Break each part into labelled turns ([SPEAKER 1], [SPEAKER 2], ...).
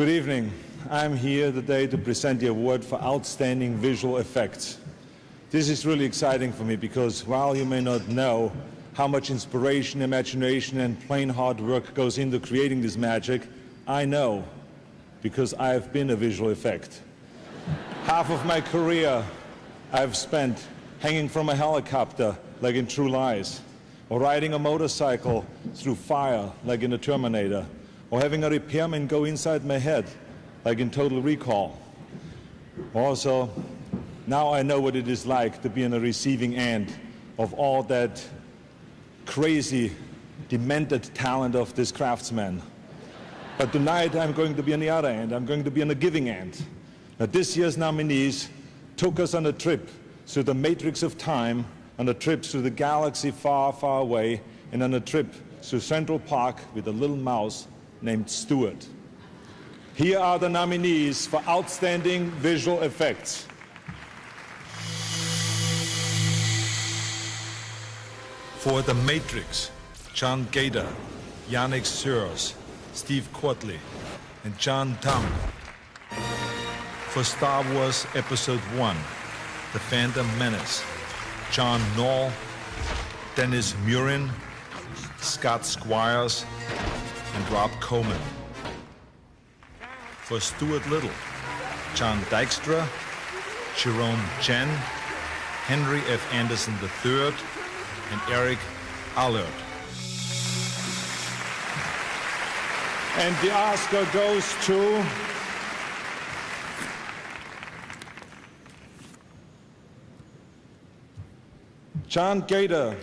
[SPEAKER 1] Good evening. I'm here today to present the award for Outstanding Visual Effects. This is really exciting for me because while you may not know how much inspiration, imagination, and plain hard work goes into creating this magic, I know because I've been a visual effect. Half of my career I've spent hanging from a helicopter like in True Lies, or riding a motorcycle through fire like in The Terminator, or having a repairman go inside my head like in Total Recall. Also, now I know what it is like to be on the receiving end of all that crazy, demented talent of this craftsman. But tonight I'm going to be on the other end. I'm going to be on the giving end. Now, this year's nominees took us on a trip through the matrix of time, on a trip through the galaxy far, far away, and on a trip through Central Park with a little mouse named Stuart. Here are the nominees for Outstanding Visual Effects. For The Matrix, John Gator, Yannick Sears, Steve Quadley, and John Tum. For Star Wars Episode 1, The Phantom Menace, John Knoll, Dennis Murin, Scott Squires, and Rob Coleman. For Stuart Little, John Dykstra, Jerome Chen, Henry F. Anderson III, and Eric Allard. And the Oscar goes to John Gator,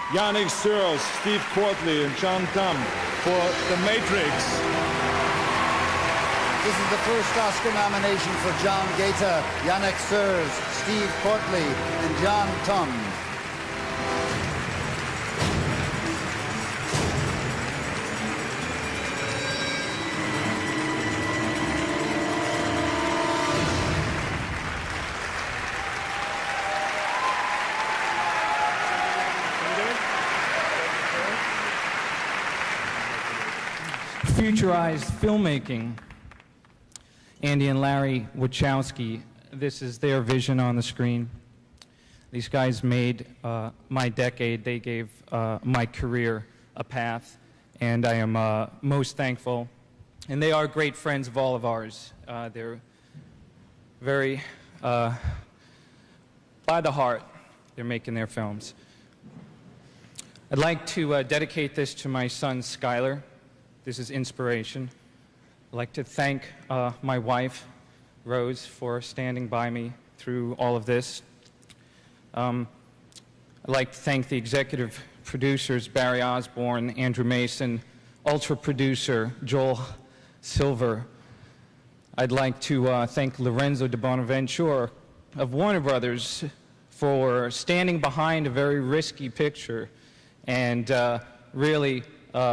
[SPEAKER 1] Yannick Sears, Steve Quadley, and John Tum for The Matrix.
[SPEAKER 2] This is the first Oscar nomination for John Gator, Yannick Sears, Steve Quadley, and John Tum.
[SPEAKER 3] Futurized filmmaking. Andy and Larry Wachowski, this is their vision on the screen. These guys made my decade. They gave my career a path, and I am most thankful. And they are great friends of all of ours. They're very by the heart. They're making their films. I'd like to dedicate this to my son, Skylar. This is inspiration. I'd like to thank my wife, Rose, for standing by me through all of this. I'd like to thank the executive producers, Barry Osborne, Andrew Mason, ultra producer, Joel Silver. I'd like to thank Lorenzo de Bonaventure of Warner Brothers for standing behind a very risky picture and really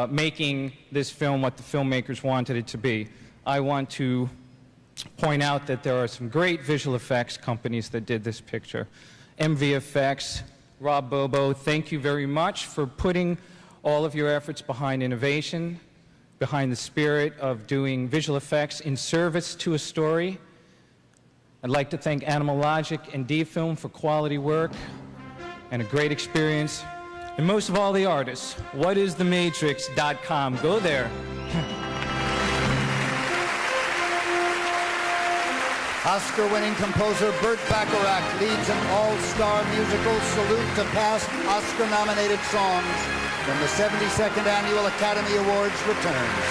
[SPEAKER 3] making this film what the filmmakers wanted it to be. I want to point out that there are some great visual effects companies that did this picture. MVFX, Rob Bobo, thank you very much for putting all of your efforts behind innovation, behind the spirit of doing visual effects in service to a story. I'd like to thank Animal Logic and D-Film for quality work and a great experience. And most of all, the artists. Whatisthematrix.com. Go there.
[SPEAKER 2] Oscar-winning composer Burt Bacharach leads an all-star musical salute to past Oscar-nominated songs when the 72nd Annual Academy Awards returns.